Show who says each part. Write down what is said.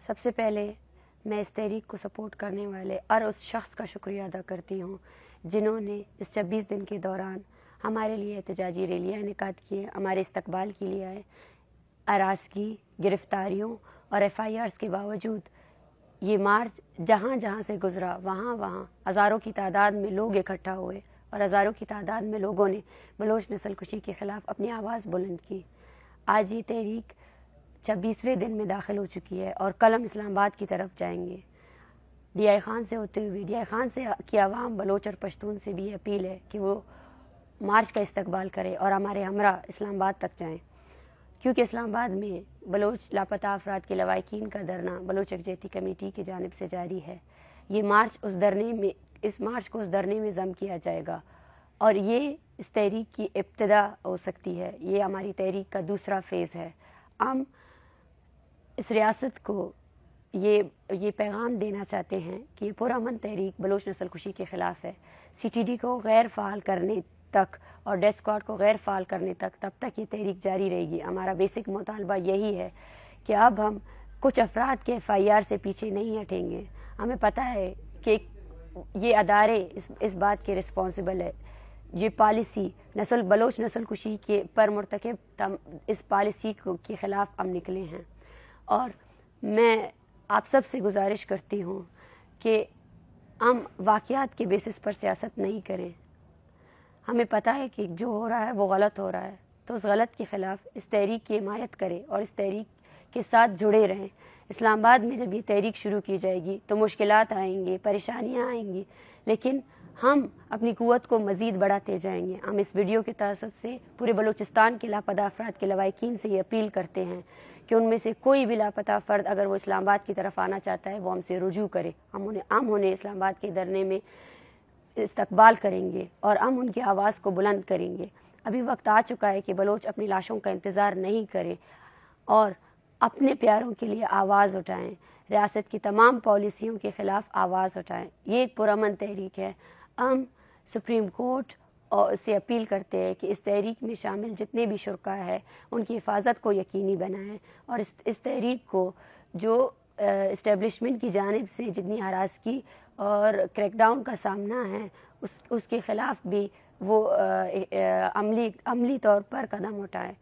Speaker 1: سب سے پہلے میں اس تحریک کو سپورٹ کرنے والے اور اس شخص کا شکریہ ادا کرتی ہوں جنہوں نے اس 26 دن کے دوران ہمارے لیے احتجاجی ریلیاں انعقاد کیے، ہمارے استقبال کے لیے آئے، ہراسگی، گرفتاریوں اور FIRs کے باوجود یہ مارچ جہاں جہاں سے گزرا وہاں وہاں ہزاروں کی تعداد میں لوگ اکٹھا ہوئے اور ہزاروں کی تعداد میں لوگوں نے بلوچ نسل کشی کے خلاف اپنی آواز بلند کی۔ آج یہ تحریک 26ویں دن میں داخل ہو چکی ہے اور کل ہم اسلام آباد کی طرف جائیں گے۔ DI خان سے ہوتے ہوئے DI خان سے کی عوام بلوچ اور پشتون سے بھی اپیل ہے کہ وہ مارچ کا استقبال کرے اور ہمارے ہمراہ اسلام آباد تک جائیں، کیونکہ اسلام آباد میں بلوچ لاپتہ افراد کے لواحقین کا دھرنا بلوچ یکجہتی کمیٹی کی جانب سے جاری ہے۔ یہ مارچ اس مارچ کو اس دھرنے میں ضم کیا جائے گا اور یہ اس تحریک کی ابتدا ہو سکتی ہے۔ یہ ہماری تحریک کا دوسرا فیز ہے۔ ہم اس ریاست کو یہ پیغام دینا چاہتے ہیں کہ یہ پرامن تحریک بلوچ نسل کشی کے خلاف ہے۔ CTD کو غیر فعال کرنے تک اور ڈیتھ اسکواڈ کو غیر فعال کرنے تک تب تک یہ تحریک جاری رہے گی۔ ہمارا بیسک مطالبہ یہی ہے کہ اب ہم کچھ افراد کے FIR سے پیچھے نہیں ہٹیں گے۔ ہمیں پتہ ہے کہ یہ ادارے اس بات کے رسپانسبل ہے۔ یہ پالیسی بلوچ نسل کشی کے پر مرتکب اس پالیسی کے خلاف ہم نکلے ہیں، اور میں آپ سب سے گزارش کرتی ہوں کہ ہم واقعات کے بیسس پر سیاست نہیں کریں۔ ہمیں پتہ ہے کہ جو ہو رہا ہے وہ غلط ہو رہا ہے، تو اس غلط کے خلاف اس تحریک کی حمایت کریں اور اس تحریک کے ساتھ جڑے رہیں۔ اسلام آباد میں جب یہ تحریک شروع کی جائے گی تو مشکلات آئیں گی، پریشانیاں آئیں گی، لیکن ہم اپنی قوت کو مزید بڑھاتے جائیں گے۔ ہم اس ویڈیو کے تعلق سے پورے بلوچستان کے لاپتہ افراد کے لواحقین سے یہ اپیل کرتے ہیں کہ ان میں سے کوئی بھی لاپتہ فرد اگر وہ اسلام آباد کی طرف آنا چاہتا ہے وہ ہم سے رجوع کرے۔ ہم انہیں اسلام آباد کے دھرنے میں استقبال کریں گے اور ہم ان کی آواز کو بلند کریں گے۔ ابھی وقت آ چکا ہے کہ بلوچ اپنی لاشوں کا انتظار نہیں کرے اور اپنے پیاروں کے لیے آواز اٹھائیں، ریاست کی تمام پالیسیوں کے خلاف آواز اٹھائیں۔ یہ ایک پرامن تحریک ہے۔ ہم سپریم کورٹ سے اپیل کرتے ہیں کہ اس تحریک میں شامل جتنے بھی شرکاء ہیں ان کی حفاظت کو یقینی بنائیں اور اس تحریک کو جو اسٹیبلشمنٹ کی جانب سے جتنی ہراسگی اور کریک ڈاؤن کا سامنا ہے اس کے خلاف بھی وہ عملی طور پر قدم اٹھائیں۔